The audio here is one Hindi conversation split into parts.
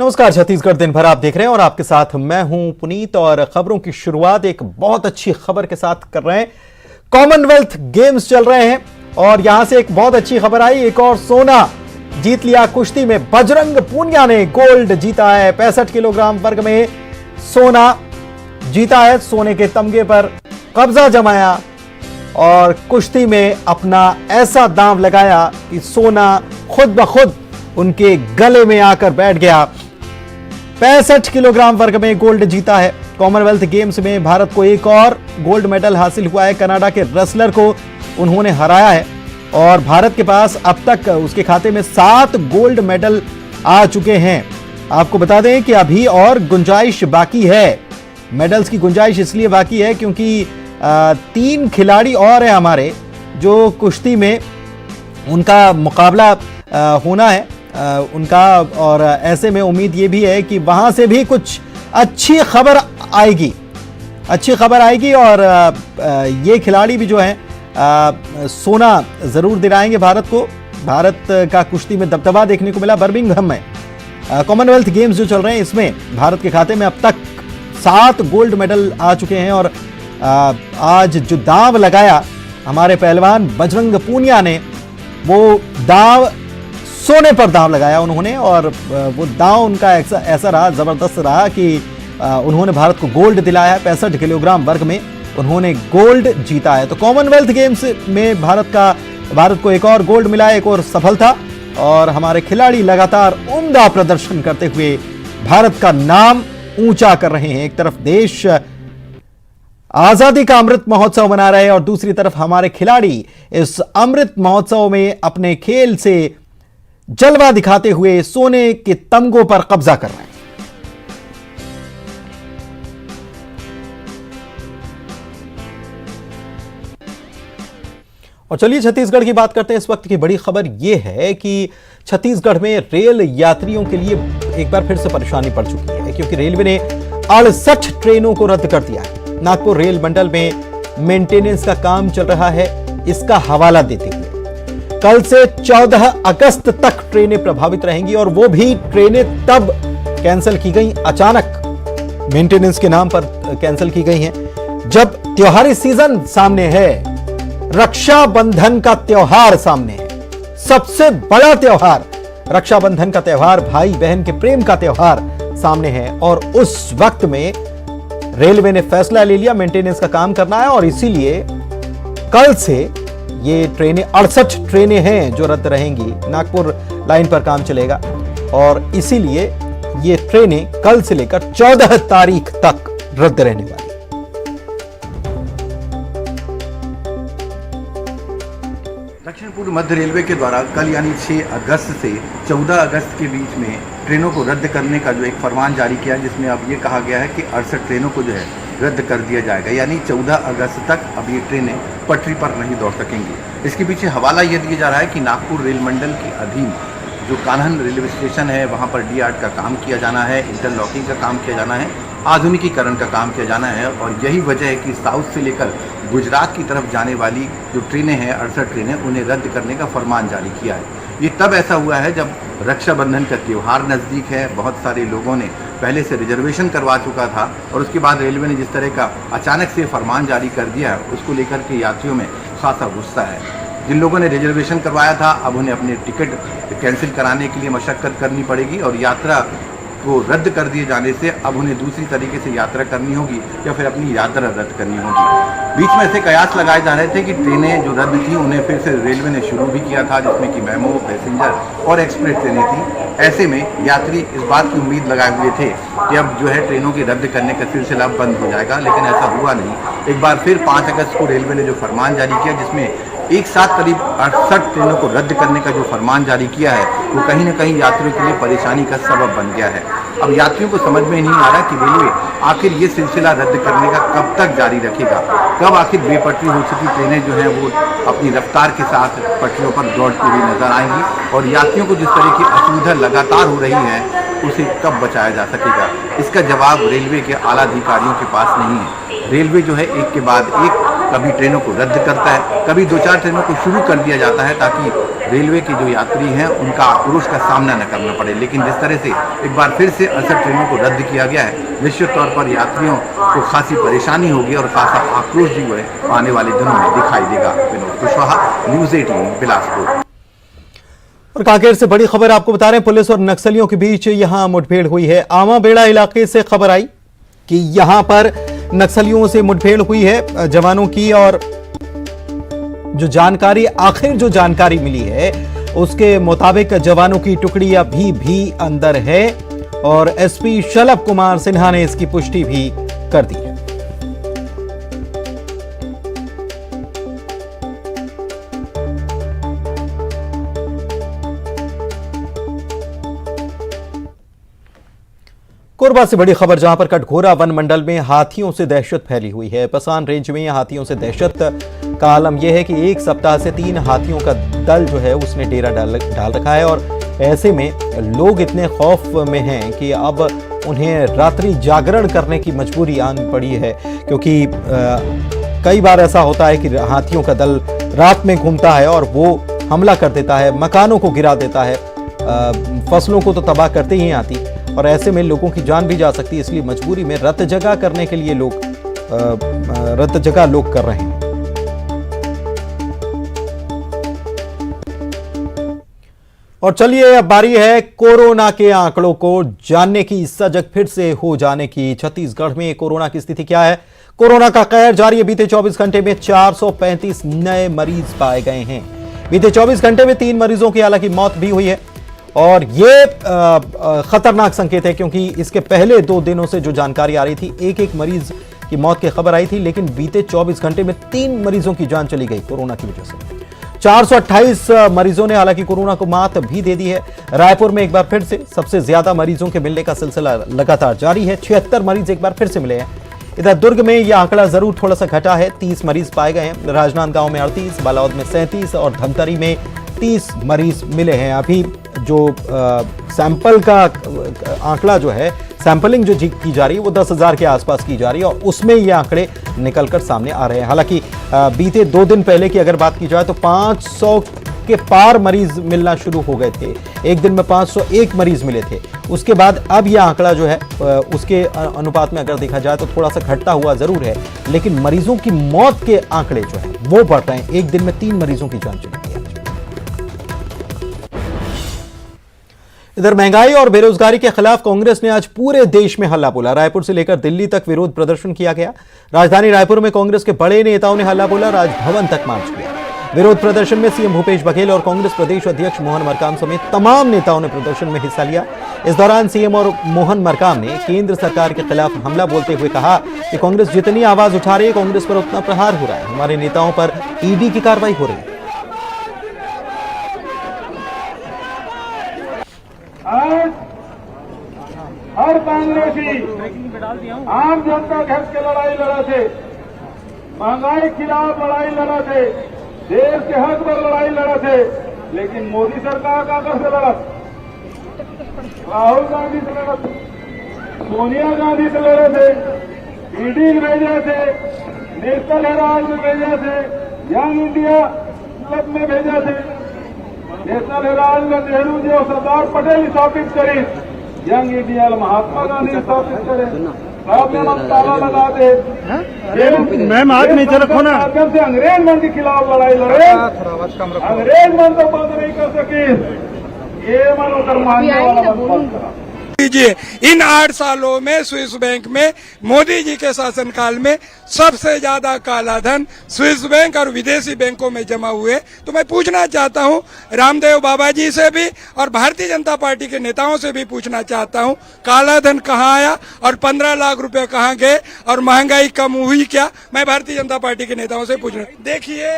नमस्कार, छत्तीसगढ़ दिन भर आप देख रहे हैं और आपके साथ मैं हूं पुनीत। और खबरों की शुरुआत एक बहुत अच्छी खबर के साथ कर रहे हैं। कॉमनवेल्थ गेम्स चल रहे हैं और यहां से एक बहुत अच्छी खबर आई, एक और सोना जीत लिया कुश्ती में। बजरंग पूनिया ने गोल्ड जीता है, 65 किलोग्राम वर्ग में सोना जीता है। सोने के तमगे पर कब्जा जमाया और कुश्ती में अपना ऐसा दांव लगाया कि सोना खुद ब खुद उनके गले में आकर बैठ गया। 65 किलोग्राम वर्ग में गोल्ड जीता है। कॉमनवेल्थ गेम्स में भारत को एक और गोल्ड मेडल हासिल हुआ है। कनाडा के रेसलर को उन्होंने हराया है और भारत के पास अब तक उसके खाते में 7 गोल्ड मेडल आ चुके हैं। आपको बता दें कि अभी और गुंजाइश बाकी है। मेडल्स की गुंजाइश इसलिए बाकी है क्योंकि 3 खिलाड़ी और हैं हमारे जो कुश्ती में उनका मुकाबला होना है उनका। और ऐसे में उम्मीद ये भी है कि वहां से भी कुछ अच्छी खबर आएगी और ये खिलाड़ी भी जो हैं सोना जरूर दिलाएंगे भारत को। भारत का कुश्ती में दबदबा देखने को मिला। बर्मिंघम में कॉमनवेल्थ गेम्स जो चल रहे हैं इसमें भारत के खाते में अब तक 7 गोल्ड मेडल आ चुके हैं। और आज जो दांव लगाया हमारे पहलवान बजरंग पूनिया ने, वो दांव सोने पर दांव लगाया उन्होंने। और वो दांव उनका ऐसा रहा, जबरदस्त रहा कि उन्होंने भारत को गोल्ड दिलाया है। 65 किलोग्राम वर्ग में उन्होंने गोल्ड जीता है। तो कॉमनवेल्थ गेम्स में भारत को एक और गोल्ड मिला, एक और सफलता। और हमारे खिलाड़ी लगातार उम्दा प्रदर्शन करते हुए भारत का नाम ऊंचा कर रहे हैं। एक तरफ देश आजादी का अमृत महोत्सव मना रहे हैं और दूसरी तरफ हमारे खिलाड़ी इस अमृत महोत्सव में अपने खेल से जलवा दिखाते हुए सोने के तमगों पर कब्जा कर रहे हैं। और चलिए छत्तीसगढ़ की बात करते हैं। इस वक्त की बड़ी खबर यह है कि छत्तीसगढ़ में रेल यात्रियों के लिए एक बार फिर से परेशानी पड़ चुकी है क्योंकि रेलवे ने 68 ट्रेनों को रद्द कर दिया है। नागपुर रेल मंडल में मेंटेनेंस का काम चल रहा है। इसका हवाला देते हुए कल से 14 अगस्त तक ट्रेनें प्रभावित रहेंगी और वो भी ट्रेनें तब कैंसिल की गई, अचानक मेंटेनेंस के नाम पर कैंसिल की गई हैं जब त्योहारी सीजन सामने है। रक्षाबंधन का त्योहार सामने है, सबसे बड़ा त्योहार रक्षाबंधन का त्योहार, भाई बहन के प्रेम का त्योहार सामने है। और उस वक्त में रेलवे ने फैसला ले लिया मेंटेनेंस का काम करना है और इसीलिए कल से ये ट्रेनें 68 ट्रेनें हैं जो रद्द रहेंगी। नागपुर लाइन पर काम चलेगा और इसीलिए ये ट्रेनें कल से लेकर 14 तारीख तक रद्द रहने वाली। दक्षिण पूर्व मध्य रेलवे के द्वारा कल यानी 6 अगस्त से 14 अगस्त के बीच में ट्रेनों को रद्द करने का जो एक फरमान जारी किया है, जिसमें अब ये कहा गया है कि 68 ट्रेनों को जो है रद्द कर दिया जाएगा। यानी 14 अगस्त तक अब ये ट्रेनें पटरी पर नहीं दौड़ सकेंगी। इसके पीछे हवाला ये दिया जा रहा है कि नागपुर रेल मंडल के अधीन जो कान्हन रेलवे स्टेशन है वहाँ पर डी-आर्ट का काम किया जाना है, इंटरलॉकिंग का काम किया जाना है, आधुनिकीकरण का काम किया जाना है। और यही वजह है कि साउथ से लेकर गुजरात की तरफ जाने वाली जो ट्रेनें हैं 68 ट्रेनें, उन्हें रद्द करने का फरमान जारी किया है। ये तब ऐसा हुआ है जब रक्षाबंधन का त्यौहार नज़दीक है। बहुत सारे लोगों ने पहले से रिजर्वेशन करवा चुका था और उसके बाद रेलवे ने जिस तरह का अचानक से फरमान जारी कर दिया है उसको लेकर के यात्रियों में खासा गुस्सा है। जिन लोगों ने रिजर्वेशन करवाया था अब उन्हें अपने टिकट कैंसिल कराने के लिए मशक्कत करनी पड़ेगी और यात्रा को रद्द कर दिए जाने से अब उन्हें दूसरी तरीके से यात्रा करनी होगी या फिर अपनी यात्रा रद्द करनी होगी। बीच में ऐसे कयास लगाए जा रहे थे कि ट्रेनें जो रद्द थी उन्हें फिर से रेलवे ने शुरू भी किया था, जिसमें कि मेमो, पैसेंजर और एक्सप्रेस ट्रेनें थी। ऐसे में यात्री इस बात की उम्मीद लगाए हुए थे कि अब जो है ट्रेनों के रद्द करने का सिलसिला बंद हो जाएगा, लेकिन ऐसा हुआ नहीं। एक बार फिर 5 अगस्त को रेलवे ने जो फरमान जारी किया, जिसमें एक साथ करीब 68 ट्रेनों को रद्द करने का जो फरमान जारी किया है, वो कहीं ना कहीं यात्रियों के लिए परेशानी का सबब बन गया है। अब यात्रियों को समझ में नहीं आ रहा कि रेलवे आखिर ये सिलसिला रद्द करने का कब तक जारी रखेगा, कब आखिर बेपटरी हो चुकी ट्रेनें जो हैं वो अपनी रफ्तार के साथ पटरियों पर दौड़ती हुई नजर आएंगी और यात्रियों को जिस तरह की असुविधा लगातार हो रही है उसे कब बचाया जा सकेगा। इसका जवाब रेलवे के आला अधिकारियों के पास नहीं है। रेलवे जो है एक के बाद एक कभी ट्रेनों को रद्द करता है, कभी 2-4 ट्रेनों को शुरू कर दिया जाता है ताकि रेलवे के जो यात्री हैं उनका आक्रोश का सामना न करना पड़े। लेकिन जिस तरह से एक बार फिर से 68 ट्रेनों को रद्द किया गया है, निश्चित तौर पर यात्रियों को खासी परेशानी होगी और खासा आक्रोश जो है आने वाले दिनों में दिखाई देगा। विनोद कुशवाहा, न्यूज़ 18 बिलासपुर। और कांकेर से बड़ी खबर आपको बता रहे हैं, पुलिस और नक्सलियों के बीच यहां मुठभेड़ हुई है। आमाबेड़ा इलाके से खबर आई कि यहां पर नक्सलियों से मुठभेड़ हुई है जवानों की, और जो जानकारी मिली है उसके मुताबिक जवानों की टुकड़ी अभी भी अंदर है और एसपी शलभ कुमार सिन्हा ने इसकी पुष्टि भी कर दी है। कोरबा से बड़ी खबर, जहां पर कटघोरा वन मंडल में हाथियों से दहशत फैली हुई है। पसान रेंज में हाथियों से दहशत का आलम यह है कि एक सप्ताह से 3 हाथियों का दल जो है उसने डेरा डाल रखा है, और ऐसे में लोग इतने खौफ में हैं कि अब उन्हें रात्रि जागरण करने की मजबूरी आन पड़ी है, क्योंकि कई बार ऐसा होता है कि हाथियों का दल रात में घूमता है और वो हमला कर देता है, मकानों को गिरा देता है, फसलों को तो तबाह करते ही हाथी, और ऐसे में लोगों की जान भी जा सकती है। इसलिए मजबूरी में रत जगह करने के लिए लोग कर रहे हैं। और चलिए अब बारी है कोरोना के आंकड़ों को जानने की। सजग फिर से हो जाने की। छत्तीसगढ़ में कोरोना की स्थिति क्या है? कोरोना का कहर जारी है। बीते 24 घंटे में 435 नए मरीज पाए गए हैं। बीते 24 घंटे में 3 मरीजों की हालांकि मौत भी हुई है, और ये खतरनाक संकेत है, क्योंकि इसके पहले 2 दिनों से जो जानकारी आ रही थी, एक मरीज की मौत की खबर आई थी, लेकिन बीते 24 घंटे में 3 मरीजों की जान चली गई कोरोना की वजह से। 428 मरीजों ने हालांकि कोरोना को मात भी दे दी है। रायपुर में एक बार फिर से सबसे ज्यादा मरीजों के मिलने का सिलसिला लगातार जारी है। 76 मरीज एक बार फिर से मिले हैं। इधर दुर्ग में यह आंकड़ा जरूर थोड़ा सा घटा है, 30 मरीज पाए गए हैं। राजनांदगांव में 38, बालावद में 37 और धमतरी में 30 मरीज मिले हैं। अभी जो सैंपल का आंकड़ा जो है, सैंपलिंग जो की जा रही है वो 10,000 के आसपास की जा रही है, और उसमें ये आंकड़े निकलकर सामने आ रहे हैं। हालांकि बीते 2 दिन पहले की अगर बात की जाए तो 500 के पार मरीज मिलना शुरू हो गए थे। एक दिन में 501 मरीज मिले थे। उसके बाद अब यह आंकड़ा जो है उसके अनुपात में अगर देखा जाए तो थोड़ा सा घटता हुआ जरूर है, लेकिन मरीजों की मौत के आंकड़े जो है वो बढ़ रहे हैं। एक दिन में 3 मरीजों की जान चली गई। इधर महंगाई और बेरोजगारी के खिलाफ कांग्रेस ने आज पूरे देश में हल्ला बोला। रायपुर से लेकर दिल्ली तक विरोध प्रदर्शन किया गया। राजधानी रायपुर में कांग्रेस के बड़े नेताओं ने हल्ला बोला, राजभवन तक मार्च किया। विरोध प्रदर्शन में सीएम भूपेश बघेल और कांग्रेस प्रदेश अध्यक्ष मोहन मरकाम समेत तमाम नेताओं ने प्रदर्शन में हिस्सा लिया। इस दौरान सीएम और मोहन मरकाम ने केंद्र सरकार के खिलाफ हमला बोलते हुए कहा कि कांग्रेस जितनी आवाज उठा रही है, कांग्रेस पर उतना प्रहार हो रहा है। हमारे नेताओं पर ईडी की कार्रवाई हो रही है। आज हर कांग्रेसी आम जनता के हक की लड़ाई लड़ा थे, महंगाई खिलाफ लड़ाई लड़ा थे, देश के हक पर लड़ाई लड़ा थे, लेकिन मोदी सरकार का आकर से लड़ा, राहुल गांधी से लड़ा थे, सोनिया गांधी से लड़े थे, ईडी भेजे थे, नेशनल हेराल्ड में भेजे थे, यंग इंडिया क्लब में भेजे थे। नेशनल हेराल्ड में नेहरू जी और सरदार पटेल स्थापित करी, यंग इंडिया महात्मा गांधी स्थापित करे, ताला लगा दे। मैम हाथ नीचे रखो ना। माध्यम से अंग्रेज मन के खिलाफ लड़ाई लड़े, अंग्रेज मन तो बंद नहीं कर सके, ये मन उधर मानने वाला मन बंद करा। लीजिए, इन 8 सालों में स्विस बैंक में मोदी जी के शासनकाल में सबसे ज्यादा काला धन स्विस बैंक और विदेशी बैंकों में जमा हुए। तो मैं पूछना चाहता हूं, रामदेव बाबा जी से भी और भारतीय जनता पार्टी के नेताओं से भी पूछना चाहता हूं, काला धन कहां आया और 15 लाख रुपए कहां गए और महंगाई कम हुई क्या? मैं भारतीय जनता पार्टी के नेताओं से पूछना। देखिए,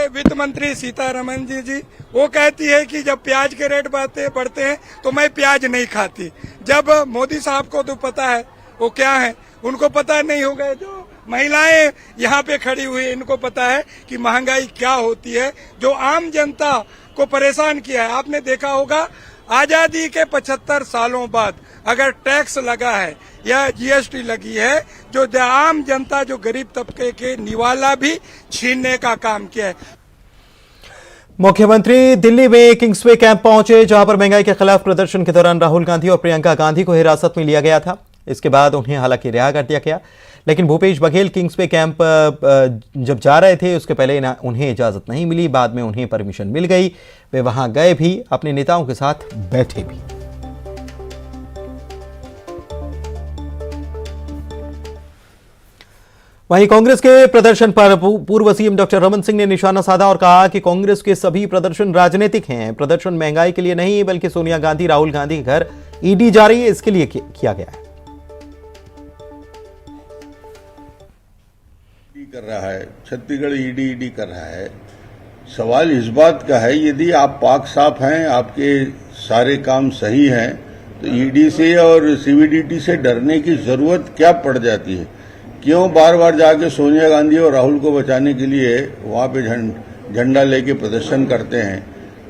वित्त मंत्री सीतारमण जी वो कहती है कि जब प्याज के रेट बढ़ते हैं तो मैं प्याज नहीं खाती। जब मोदी साहब को तो पता है वो क्या है, उनको पता नहीं होगा। जो महिलाएं यहाँ पे खड़ी हुई, इनको पता है कि महंगाई क्या होती है, जो आम जनता को परेशान किया है। आपने देखा होगा, आजादी के 75 सालों बाद अगर टैक्स लगा है या जीएसटी लगी है, जो आम जनता, जो गरीब तबके के निवाला भी छीनने का काम किया है। मुख्यमंत्री दिल्ली में किंग्सवे कैंप पहुंचे, जहां पर महंगाई के खिलाफ प्रदर्शन के दौरान राहुल गांधी और प्रियंका गांधी को हिरासत में लिया गया था। इसके बाद उन्हें हालांकि रिहा कर दिया गया, लेकिन भूपेश बघेल किंग्सवे कैंप जब जा रहे थे उसके पहले उन्हें इजाजत नहीं मिली। बाद में उन्हें परमिशन मिल गई, वे वहां गए भी, अपने नेताओं के साथ बैठे भी। वहीं कांग्रेस के प्रदर्शन पर पूर्व सीएम डॉक्टर रमन सिंह ने निशाना साधा और कहा कि कांग्रेस के सभी प्रदर्शन राजनीतिक हैं। प्रदर्शन महंगाई के लिए नहीं बल्कि सोनिया गांधी, राहुल गांधी के घर ईडी जा रही है, इसके लिए किया गया है। कर रहा है छत्तीसगढ़, ईडी कर रहा है। सवाल इस बात का है, यदि आप पाक साफ हैं, आपके सारे काम सही हैं, तो ईडी से और सीबीडीटी से डरने की जरूरत क्या पड़ जाती है? क्यों बार बार जाके सोनिया गांधी और राहुल को बचाने के लिए वहां पे झंडा लेके प्रदर्शन करते हैं?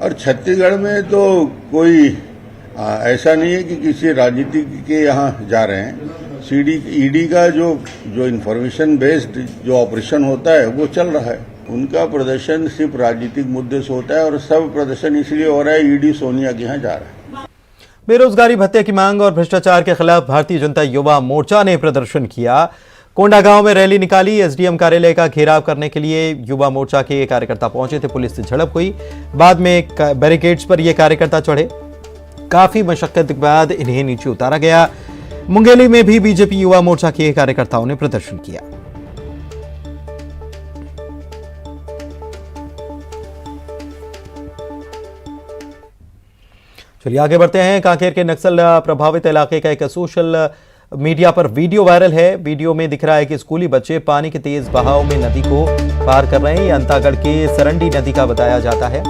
और छत्तीसगढ़ में तो कोई ऐसा नहीं है कि किसी राजनीति के यहाँ जा रहे हैं। ईडी का जो इंफॉर्मेशन बेस्ड जो ऑपरेशन होता है वो चल रहा है। उनका प्रदर्शन सिर्फ राजनीतिक मुद्दे से होता है और सब प्रदर्शन इसलिए हो रहा है ईडी सोनिया के यहाँ जा रहा है। बेरोजगारी भत्ते की मांग और भ्रष्टाचार के खिलाफ भारतीय जनता युवा मोर्चा ने प्रदर्शन किया। कोंडागांव में रैली निकाली। एसडीएम कार्यालय का घेराव करने के लिए युवा मोर्चा के कार्यकर्ता पहुंचे थे, पुलिस से झड़प हुई। बाद में बैरिकेड्स पर ये कार्यकर्ता चढ़े, काफी मशक्कत के बाद इन्हें नीचे उतारा गया। मुंगेली में भी बीजेपी युवा मोर्चा के कार्यकर्ताओं ने प्रदर्शन किया। चलिए आगे बढ़ते हैं। कांकेर के नक्सल प्रभावित इलाके का एक सोशल मीडिया पर वीडियो वायरल है। वीडियो में दिख रहा है कि स्कूली बच्चे पानी के तेज बहाव में नदी को पार कर रहे हैं। ये अंतागढ़ के सरंडी नदी का बताया जाता है।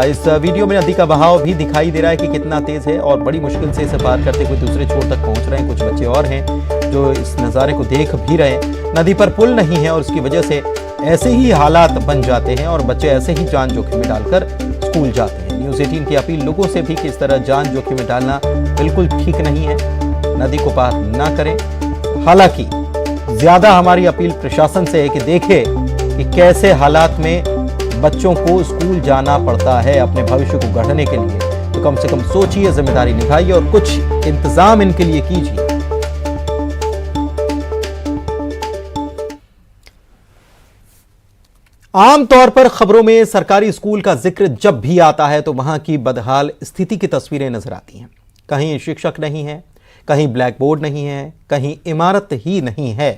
इस वीडियो में नदी का बहाव भी दिखाई दे रहा है कि कितना तेज है और बड़ी मुश्किल से इसे पार करते हुए दूसरे छोर तक पहुंच रहे हैं। कुछ बच्चे और हैं जो इस नज़ारे को देख भी रहे हैं। नदी पर पुल नहीं है और उसकी वजह से ऐसे ही हालात बन जाते हैं और बच्चे ऐसे ही जान जोखिम में डालकर स्कूल जाते हैं। न्यूज़ 18 की अपील लोगों से भी कि इस तरह जान जोखिम में डालना बिल्कुल ठीक नहीं है, नदी को पार ना करें। हालांकि ज्यादा हमारी अपील प्रशासन से है कि देखे कि कैसे हालात में बच्चों को स्कूल जाना पड़ता है अपने भविष्य को गढ़ने के लिए। तो कम से कम सोचिए, जिम्मेदारी निभाइए और कुछ इंतजाम इनके लिए कीजिए। आमतौर पर खबरों में सरकारी स्कूल का जिक्र जब भी आता है तो वहां की बदहाल स्थिति की तस्वीरें नजर आती हैं। कहीं शिक्षक नहीं है, कहीं ब्लैक बोर्ड नहीं है, कहीं इमारत ही नहीं है।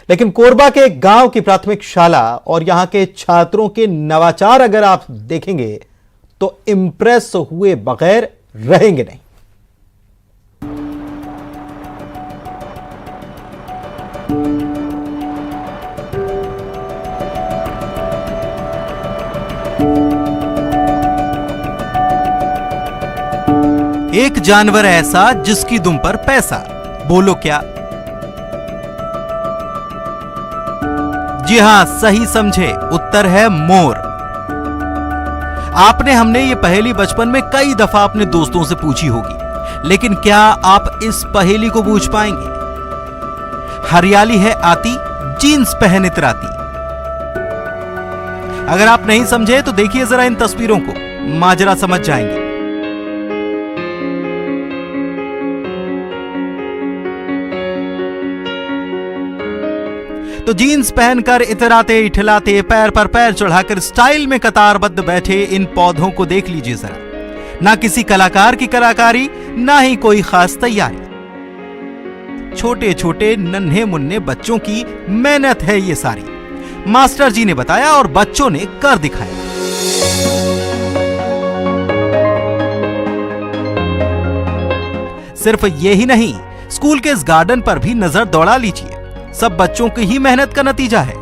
लेकिन कोरबा के एक गांव की प्राथमिक शाला और यहां के छात्रों के नवाचार अगर आप देखेंगे तो इंप्रेस हुए बगैर रहेंगे नहीं। एक जानवर ऐसा जिसकी दुम पर पैसा, बोलो क्या? जी हां, सही समझे, उत्तर है मोर। आपने हमने ये पहेली बचपन में कई दफा अपने दोस्तों से पूछी होगी, लेकिन क्या आप इस पहेली को बूझ पाएंगे? हरियाली है आती, जीन्स पहन इतराती। अगर आप नहीं समझे तो देखिए जरा इन तस्वीरों को, माजरा समझ जाएंगे। तो जीन्स पहनकर इतराते इठलाते पैर पर पैर चढ़ाकर स्टाइल में कतारबद्ध बैठे इन पौधों को देख लीजिए जरा। ना किसी कलाकार की कलाकारी, ना ही कोई खास तैयारी। छोटे छोटे नन्हे मुन्ने बच्चों की मेहनत है ये सारी। मास्टर जी ने बताया और बच्चों ने कर दिखाया। सिर्फ यही नहीं, स्कूल के इस गार्डन पर भी नजर दौड़ा लीजिए। सब बच्चों की ही मेहनत का नतीजा है,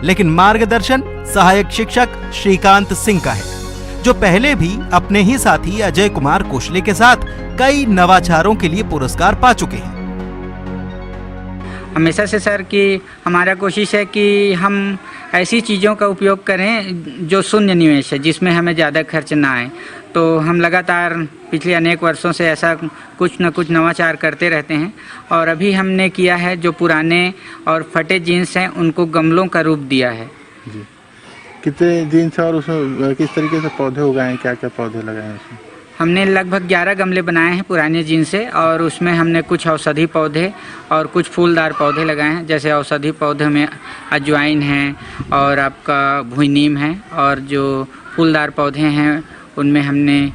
लेकिन मार्गदर्शन सहायक शिक्षक श्रीकांत सिंह का है, जो पहले भी अपने ही साथी अजय कुमार कोशले के साथ कई नवाचारों के लिए पुरस्कार पा चुके हैं। हमेशा से सर की हमारा कोशिश है कि हम ऐसी चीज़ों का उपयोग करें जो शून्य निवेश है, जिसमें हमें ज़्यादा खर्च ना आए। तो हम लगातार पिछले अनेक वर्षों से ऐसा कुछ न कुछ नवाचार करते रहते हैं और अभी हमने किया है जो पुराने और फटे जीन्स हैं उनको गमलों का रूप दिया है। जी, कितने जीन्स और उसमें किस तरीके से पौधे उगाए हैं, क्या क्या पौधे लगाए हैं उसमें? हमने लगभग 11 गमले बनाए हैं पुराने जीन्स से और उसमें हमने कुछ औषधि पौधे और कुछ फूलदार पौधे लगाए हैं। जैसे औषधि पौधे में अजवाइन है और आपका भुई नीम है, और जो फूलदार पौधे हैं उनमें हमने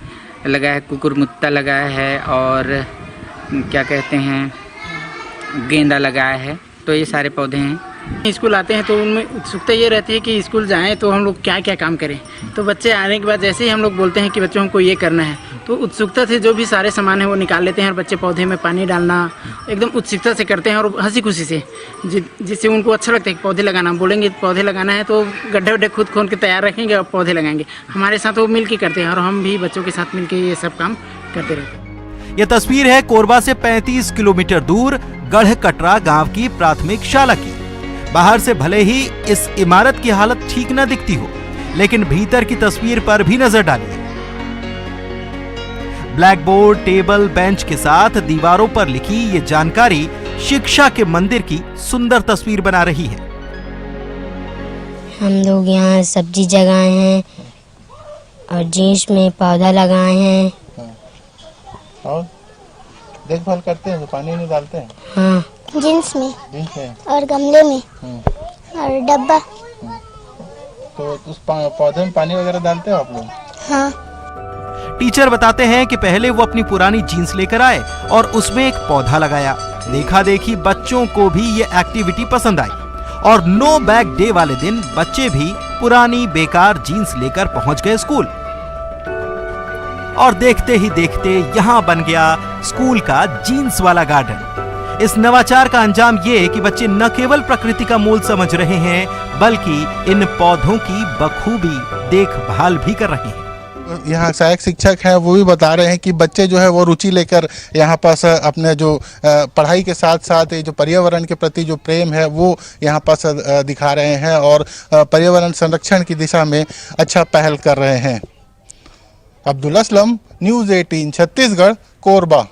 लगाया है कुकुरमुत्ता लगाया है और क्या कहते हैं गेंदा लगाया है। तो ये सारे पौधे हैं। स्कूल आते हैं तो उनमें उत्सुकता ये रहती है कि स्कूल जाएं तो हम लोग क्या क्या काम करें। तो बच्चे आने के बाद जैसे ही हम लोग बोलते हैं कि बच्चों हमको ये करना है, तो उत्सुकता से जो भी सारे सामान है वो निकाल लेते हैं और बच्चे पौधे में पानी डालना एकदम उत्सुकता से करते हैं और हंसी खुशी से, जिससे उनको अच्छा लगता है कि पौधे लगाना। बोलेंगे पौधे लगाना है तो गड्ढे वड्ढे खुद खोद के तैयार रखेंगे और पौधे लगाएंगे। हमारे साथ वो मिल के करते हैं और हम भी बच्चों के साथ मिल के ये सब काम करते रहते हैं। यह तस्वीर है कोरबा से 35 किलोमीटर दूर गढ़कटरा गांव की प्राथमिक शाला की। बाहर से भले ही इस इमारत की हालत ठीक न दिखती हो, लेकिन भीतर की तस्वीर पर भी नजर डालिए। ब्लैक बोर्ड, टेबल, बेंच के साथ दीवारों पर लिखी ये जानकारी शिक्षा के मंदिर की सुंदर तस्वीर बना रही है। हम लोग यहाँ सब्जी जगाए हैं और जीन्स में पौधा लगाए हैं। और देखभाल करते हैं, पानी नहीं डालते हैं? हाँ, जीन्स में और गमले में और डब्बा। तो उस पौधे में पानी वगैरह डालते हो आप लोग? हाँ। टीचर बताते हैं कि पहले वो अपनी पुरानी जीन्स लेकर आए और उसमें एक पौधा लगाया। देखा देखी बच्चों को भी ये एक्टिविटी पसंद आई और नो बैग डे वाले दिन बच्चे भी पुरानी बेकार जीन्स लेकर पहुंच गए स्कूल। और देखते ही देखते यहाँ बन गया स्कूल का जीन्स वाला गार्डन। इस नवाचार का अंजाम ये कि बच्चे न केवल प्रकृति का मूल समझ रहे हैं, बल्कि इन पौधों की बखूबी देखभाल भी कर रहे हैं। यहाँ सहायक शिक्षक हैं, वो भी बता रहे हैं कि बच्चे जो है वो रुचि लेकर यहाँ पास अपने जो पढ़ाई के साथ साथ जो पर्यावरण के प्रति जो प्रेम है वो यहाँ पास दिखा रहे हैं और पर्यावरण संरक्षण की दिशा में अच्छा पहल कर रहे हैं। अब्दुल असलम, न्यूज़ 18 छत्तीसगढ़, कोरबा।